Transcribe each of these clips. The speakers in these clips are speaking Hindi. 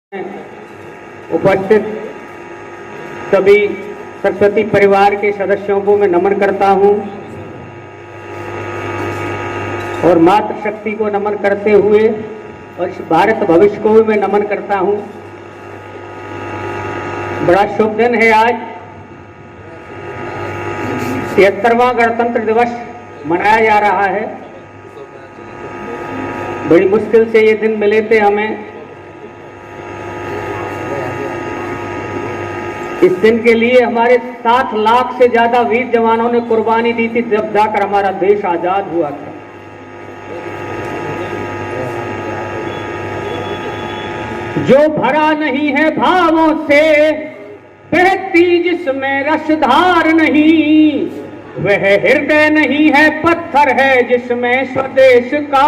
उपस्थित सभी सरस्वती परिवार के सदस्यों को मैं नमन करता हूं और मातृशक्ति को नमन करते हुए और इस भारत भविष्य को भी मैं नमन करता हूं। बड़ा शुभ दिन है आज। 73वां गणतंत्र दिवस मनाया जा रहा है। बड़ी मुश्किल से ये दिन मिले थे हमें। इस दिन के लिए हमारे 7 लाख से ज्यादा वीर जवानों ने कुर्बानी दी थी, जब जाकर हमारा देश आजाद हुआ था। जो भरा नहीं है भावों से, बहती जिसमें रसधार नहीं, वह हृदय नहीं है, पत्थर है जिसमें स्वदेश का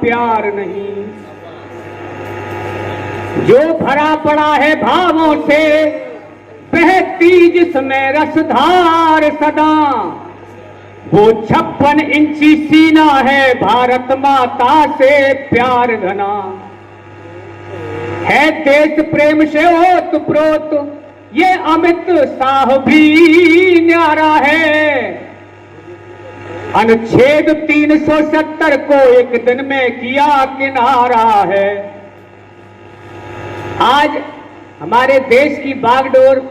प्यार नहीं। जो भरा पड़ा है भावों से, बहती जिसमें रसधार सदा, वो 56 इंची सीना है, भारत माता से प्यार घना है। देश प्रेम से ओतप्रोत ये अमित साह भी न्यारा है। अनुच्छेद 370 को एक दिन में किया किनारा है। आज हमारे देश की बागडोर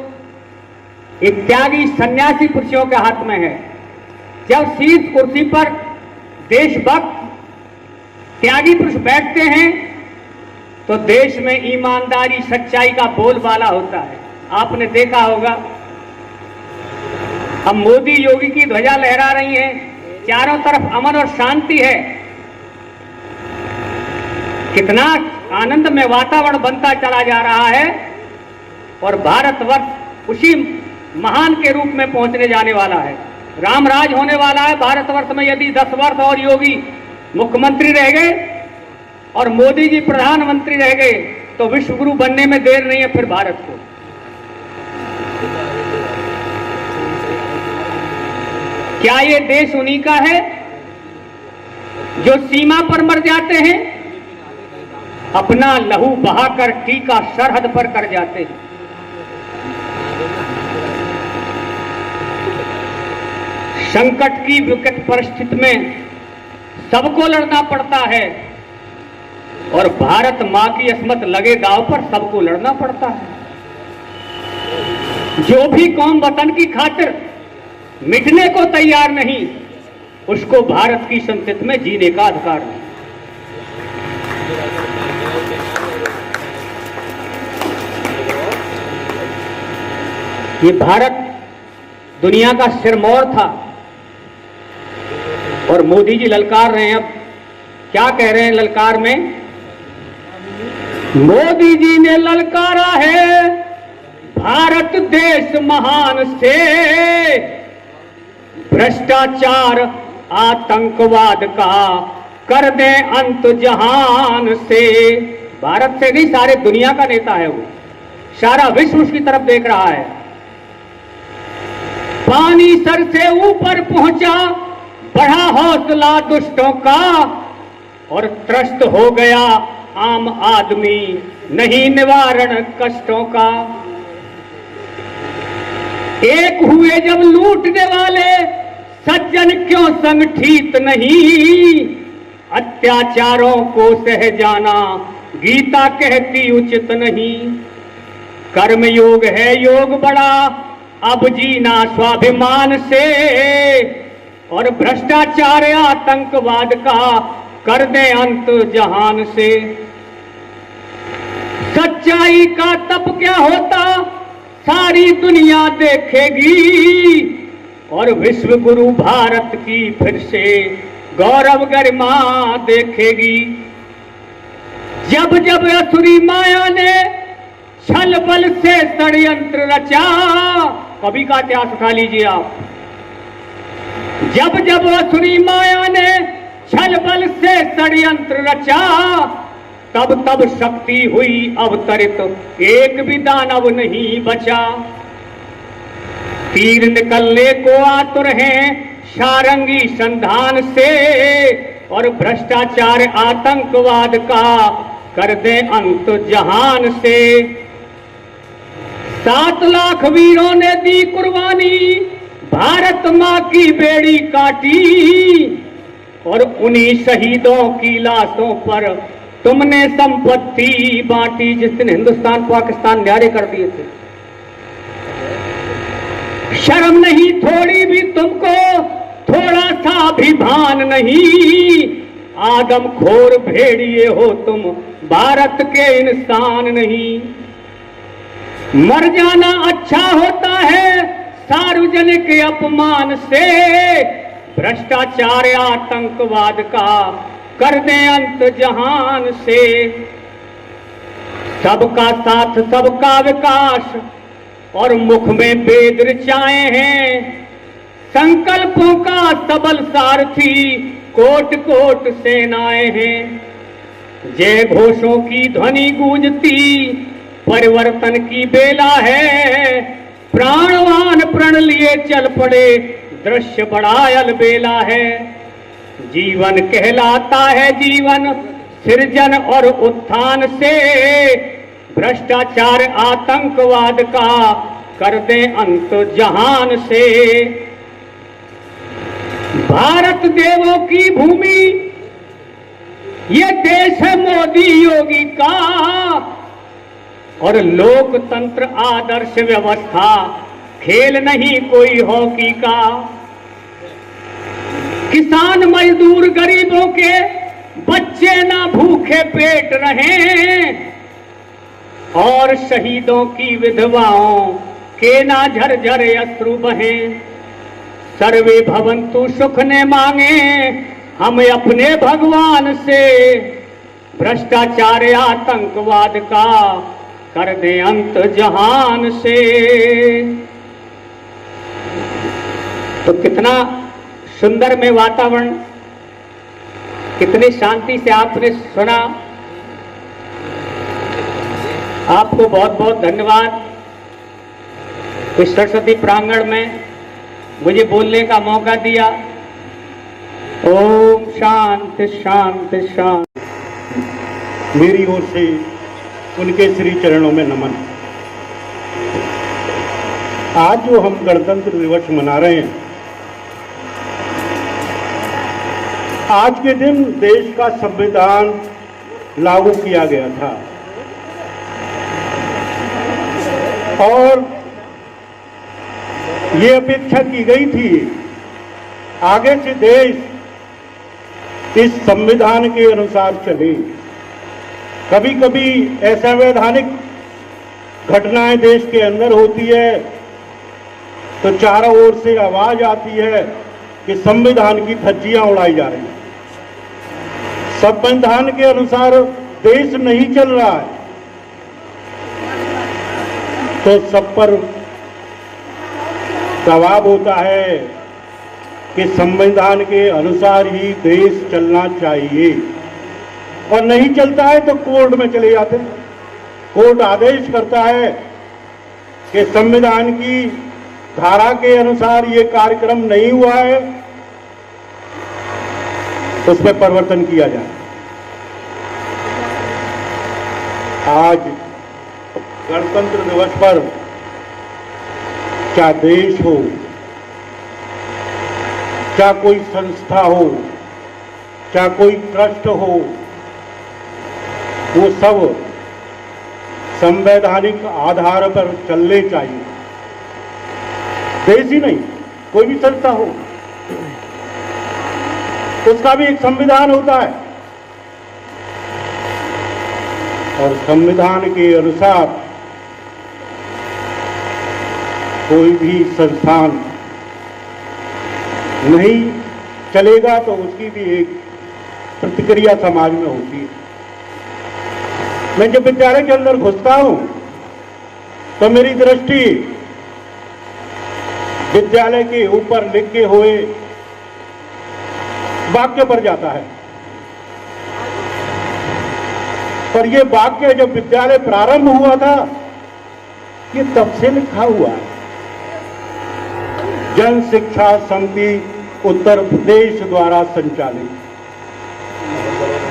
एक त्यागी सन्यासी पुरुषों के हाथ में है। जब शीर्ष कुर्सी पर देशभक्त त्यागी पुरुष बैठते हैं तो देश में ईमानदारी सच्चाई का बोलबाला होता है। आपने देखा होगा, अब मोदी योगी की ध्वजा लहरा रही है, चारों तरफ अमन और शांति है। कितना आनंदमय वातावरण बनता चला जा रहा है और भारतवर्ष उसी महान के रूप में पहुंचने जाने वाला है। रामराज होने वाला है भारतवर्ष में। यदि 10 वर्ष और योगी मुख्यमंत्री रह गए और मोदी जी प्रधानमंत्री रह गए तो विश्वगुरु बनने में देर नहीं है फिर भारत को। क्या ये देश उन्हीं का है जो सीमा पर मर जाते हैं, अपना लहू बहाकर टीका सरहद पर कर जाते हैं। संकट की विकट परिस्थिति में सबको लड़ना पड़ता है और भारत मां की अस्मत लगे दांव पर सबको लड़ना पड़ता है। जो भी कौम वतन की खातिर मिटने को तैयार नहीं, उसको भारत की संस्कृति में जीने का अधिकार नहीं। ये भारत दुनिया का सिरमौर था और मोदी जी ललकार रहे हैं। अब क्या कह रहे हैं ललकार में? मोदी जी ने ललकारा है भारत देश महान से, भ्रष्टाचार आतंकवाद का कर दे अंत जहान से। भारत से नहीं, सारे दुनिया का नेता है वो। सारा विश्व उसकी तरफ देख रहा है। पानी सर से ऊपर पहुंचा, बढ़ा हौसला दुष्टों का और त्रस्त हो गया आम आदमी, नहीं निवारण कष्टों का। एक हुए जब लूटने वाले, सज्जन क्यों संगठित नहीं, अत्याचारों को सह जाना गीता कहती उचित नहीं। कर्म योग है योग बड़ा, अब जीना स्वाभिमान से, और भ्रष्टाचार आतंकवाद का कर दे अंत जहान से। सच्चाई का तप क्या होता सारी दुनिया देखेगी, और विश्व गुरु भारत की फिर से गौरव गरिमा देखेगी। जब जब असुरी माया ने छल बल से षड्यंत्र रचा, कभी का इतिहास उठा लीजिए आप। जब जब असुरी माया ने छल बल से षड्यंत्र रचा, तब तब शक्ति हुई अवतरित, एक भी दानव नहीं बचा। तीर निकलने को आतुर हैं सारंगी संधान से, और भ्रष्टाचार आतंकवाद का कर दे अंत जहान से। 7 लाख वीरों ने दी कुर्बानी, भारत माँ की बेड़ी काटी, और उन्हीं शहीदों की लाशों पर तुमने संपत्ति बांटी, जिस दिन हिंदुस्तान पाकिस्तान न्यारे कर दिए थे। शर्म नहीं थोड़ी भी तुमको, थोड़ा सा भी भान नहीं, आदमखोर भेड़िए हो तुम, भारत के इंसान नहीं। मर जाना अच्छा होता है सार्वजनिक अपमान से, भ्रष्टाचार आतंकवाद का कर दे अंत जहान से। सबका साथ सबका विकास और मुख में वेद ऋचाए हैं, संकल्पों का सबल सारथी कोट कोट सेनाएं हैं। जय घोषों की ध्वनि गूंजती परिवर्तन की बेला है, प्राणवान प्रण लिए चल पड़े दृश्य बड़ा अलबेला है। जीवन कहलाता है जीवन सृजन और उत्थान से, भ्रष्टाचार आतंकवाद का कर दे अंत जहान से। भारत देवों की भूमि ये देश है मोदी योगी का, और लोकतंत्र आदर्श व्यवस्था खेल नहीं कोई हॉकी का। किसान मजदूर गरीबों के बच्चे ना भूखे पेट रहें, और शहीदों की विधवाओं के ना झरझर अश्रु बहें। सर्वे भवन्तु सुख ने मांगे हम अपने भगवान से, भ्रष्टाचार आतंकवाद का कर दे अंत जहान से। तो कितना सुंदर में वातावरण, कितनी शांति से आपने सुना। आपको बहुत बहुत धन्यवाद इस सरस्वती प्रांगण में मुझे बोलने का मौका दिया। ओम शांति शांति शांति। मेरी ओर से उनके श्री चरणों में नमन। आज जो हम गणतंत्र दिवस मना रहे हैं, आज के दिन देश का संविधान लागू किया गया था, और ये अपेक्षा की गई थी आगे से देश इस संविधान के अनुसार चले। कभी कभी असंवैधानिक घटनाएं देश के अंदर होती है तो चारों ओर से आवाज आती है कि संविधान की धज्जियां उड़ाई जा रही हैं, संविधान के अनुसार देश नहीं चल रहा है। तो सब पर जवाब होता है कि संविधान के अनुसार ही देश चलना चाहिए, और नहीं चलता है तो कोर्ट में चले जाते हैं। कोर्ट आदेश करता है कि संविधान की धारा के अनुसार ये कार्यक्रम नहीं हुआ है, उसमें परिवर्तन किया जाए। आज गणतंत्र दिवस पर क्या देश हो, क्या कोई संस्था हो, क्या कोई ट्रस्ट हो, वो सब संवैधानिक आधार पर चलने चाहिए। देश ही नहीं, कोई भी संस्था हो, उसका भी एक संविधान होता है, और संविधान के अनुसार कोई भी संस्थान नहीं चलेगा तो उसकी भी एक प्रतिक्रिया समाज में होती है। मैं जब विद्यालय के अंदर घुसता हूं तो मेरी दृष्टि विद्यालय के ऊपर लिखे हुए वाक्य पर जाता है, पर यह वाक्य जब विद्यालय प्रारंभ हुआ था ये तब से लिखा हुआ है। जन शिक्षा समिति उत्तर प्रदेश द्वारा संचालित।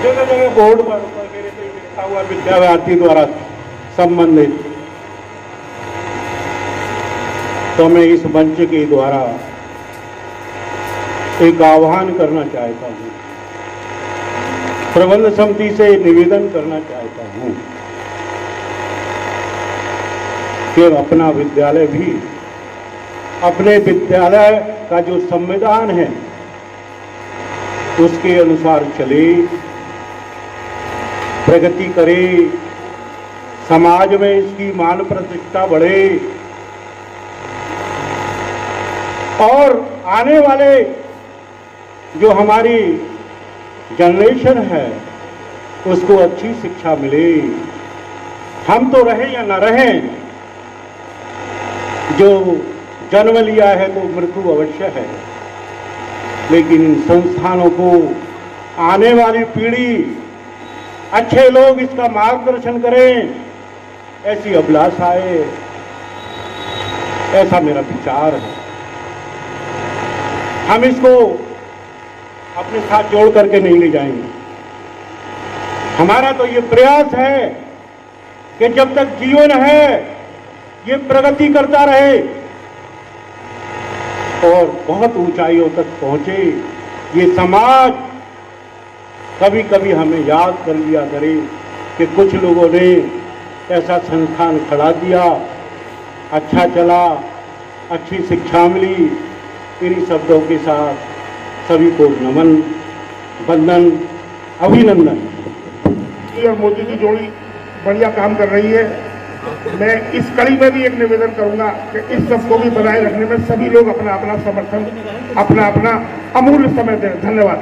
जगह जगह बोर्ड पर वगैरह पे लिखा हुआ विद्या भारती द्वारा संबंधित, तो मैं इस मंच के द्वारा एक आह्वान करना चाहता हूं, प्रबंध समिति से निवेदन करना चाहता हूं कि अपना विद्यालय भी अपने विद्यालय का जो संविधान है उसके अनुसार चले, प्रगति करे, समाज में इसकी मान प्रतिष्ठा बढ़े और आने वाले जो हमारी जनरेशन है उसको अच्छी शिक्षा मिले। हम तो रहें या न रहें, जो जन्म लिया है तो मृत्यु अवश्य है, लेकिन इन संस्थानों को आने वाली पीढ़ी अच्छे लोग इसका मार्गदर्शन करें, ऐसी अभिलाषा है, ऐसा मेरा विचार है। हम इसको अपने साथ जोड़ करके नहीं ले जाएंगे। हमारा तो ये प्रयास है कि जब तक जीवन है ये प्रगति करता रहे और बहुत ऊंचाइयों तक पहुंचे। ये समाज कभी कभी हमें याद कर लिया करे कि कुछ लोगों ने ऐसा संस्थान खड़ा किया, अच्छा चला, अच्छी शिक्षा मिली। इन्हीं शब्दों के साथ सभी को नमन, वंदन, अभिनंदन। और मोदी की जोड़ी बढ़िया काम कर रही है। मैं इस कड़ी में भी एक निवेदन करूंगा कि इस सबको भी बनाए रखने में सभी लोग अपना अपना समर्थन, अपना अपना अमूल्य समय दें। धन्यवाद।